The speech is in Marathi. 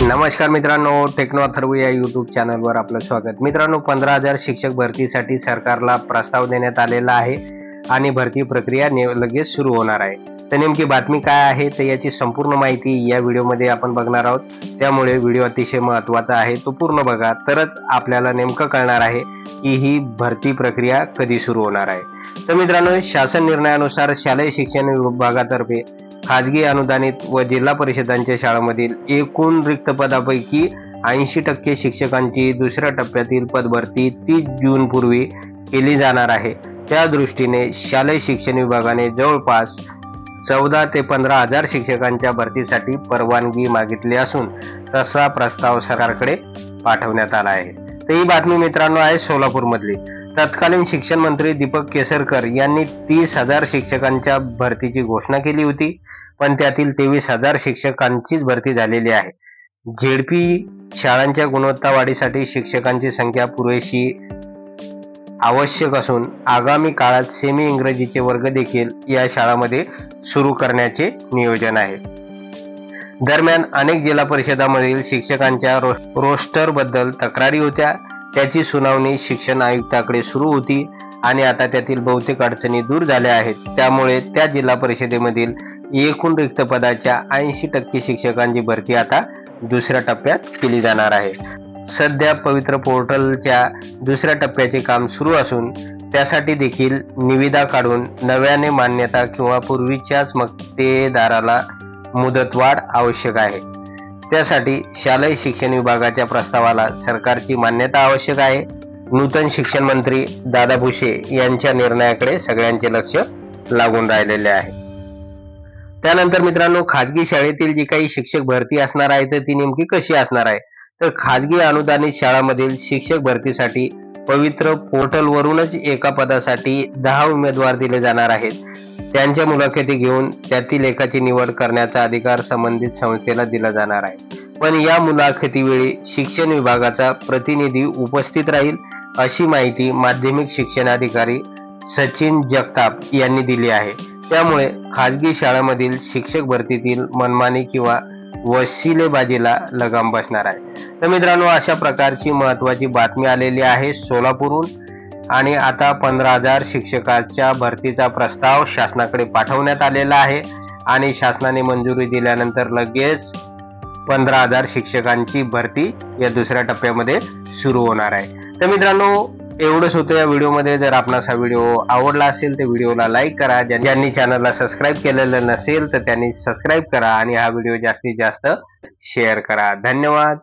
नमस्कार मित्रांनो, टेक्नो अथर्व या यूट्यूब चॅनलवर आपलं स्वागत। मित्रांनो, 15,000 शिक्षक भरतीसाठी सरकारला प्रस्ताव देण्यात आलेला आहे आणि भरती प्रक्रिया लगेच सुरू होणार आहे। तर नेमकी बातमी काय आहे तर याची संपूर्ण माहिती या व्हिडिओमध्ये आपण बघणार आहोत। त्यामुळे व्हिडिओ अतिशय महत्त्वाचा आहे, तो पूर्ण बघा, तरच आपल्याला नेमकं कळणार आहे की ही भरती प्रक्रिया कधी सुरू होणार आहे। तर मित्रांनो, शासन निर्णयानुसार शालेय शिक्षण विभागातर्फे खाजगी अनुदानित व जिल्हा परिषदांच्या शाळांमधील एकूण रिक्त पदापैकी 80% शिक्षकांची दुसऱ्या टप्प्यातील पदभरती 30 जून पूर्वी केली जाणार आहे। त्या दृष्टीने शालेय शिक्षण विभागाने जवळपास 14 ते 15,000 शिक्षकांच्या भरतीसाठी परवानगी मागितली असून तसा प्रस्ताव सरकारकडे पाठवण्यात आला आहे। तर ही बातमी मित्रांनो आहे सोलापूरमधली। तत्कालीन शिक्षण मंत्री दीपक केसरकर यांनी 30,000 शिक्षकांच्या भरतीची घोषणा केली होती, पण त्यातील 23,000 शिक्षकांचीच भरती झालेली आहे। झेडपी शाळांच्या गुणवत्ता वाढीसाठी शिक्षकांची संख्या पुरेशी आवश्यक असून आगामी काळात सेमी इंग्रजीचे वर्ग देखील या शाळांमध्ये सुरू करण्याचे नियोजन आहे। दरम्यान अनेक जिल्हा परिषदांमधील शिक्षकांच्या रोस्टरबद्दल तक्रारी होत्या, त्याची सुनावणी शिक्षण आयुक्ताकडे सुरू होती आणि आता त्यातील बहुतेक अडचणी दूर झाल्या आहेत। त्यामुळे त्या जिल्हा परिषदेमधील एकूण रिक्त पदाच्या 80% शिक्षकांची भरती आता दुसऱ्या टप्प्यात केली जाणार आहे। सध्या पवित्र पोर्टलच्या दुसऱ्या टप्प्याचे काम सुरू असून त्यासाठी देखील निविदा काढून नव्याने मान्यता किंवा पूर्वीच्याच मक्तेदाराला मुदतवाढ आवश्यक आहे। त्यासाठी शालेय शिक्षण विभागाच्या प्रस्तावाला सरकारची मान्यता आवश्यक आहे। नूतन शिक्षण मंत्री दादा भुसे यांच्या निर्णयाकडे सगळ्यांचे लक्ष लागून राहिलेले आहे। त्यानंतर मित्रांनो, खाजगी शाळेतील जी काही शिक्षक भरती असणार आहे तर ती नेमकी कशी असणार आहे तर खाजगी अनुदानित शाळांमधील शिक्षक भरतीसाठी पवित्र पोर्टलवरूनच एका पदासाठी 10 उमेदवार दिले जाणार आहेत। त्यांच्या मुलाखती घेऊन त्यातील एकाची निवड करण्याचा अधिकार संबंधित संस्थेला दिला जाणार आहे। पण या मुलाखतीवेळी शिक्षण विभागाचा प्रतिनिधी उपस्थित राहील अशी माहिती माध्यमिक शिक्षणाधिकारी सचिन जगताप यांनी दिली आहे। त्यामुळे खाजगी शाळांमधील शिक्षक भरतीतील मनमानी किंवा वशिलेबाजीला लगाम बसणार आहे। तर मित्रांनो, अशा प्रकारची महत्त्वाची बातमी आलेली आहे सोलापूरहून आणि आता 15,000 शिक्षकांच्या भरतीचा प्रस्ताव शासनाकडे पाठवण्यात आलेला आहे आणि शासनाने मंजुरी दिल्यानंतर लगेच 15,000 शिक्षकांची भरती या दुसऱ्या टप्प्यामध्ये सुरू होणार आहे। तर मित्रांनो, एवढंच होतं या व्हिडिओमध्ये। जर आपणास हा व्हिडिओ आवडला असेल तर व्हिडिओला लाईक करा, ज्यांनी चॅनलला सबस्क्राईब केलेलं नसेल तर त्यांनी सबस्क्राईब करा आणि हा व्हिडिओ जास्तीत जास्त शेअर करा। धन्यवाद।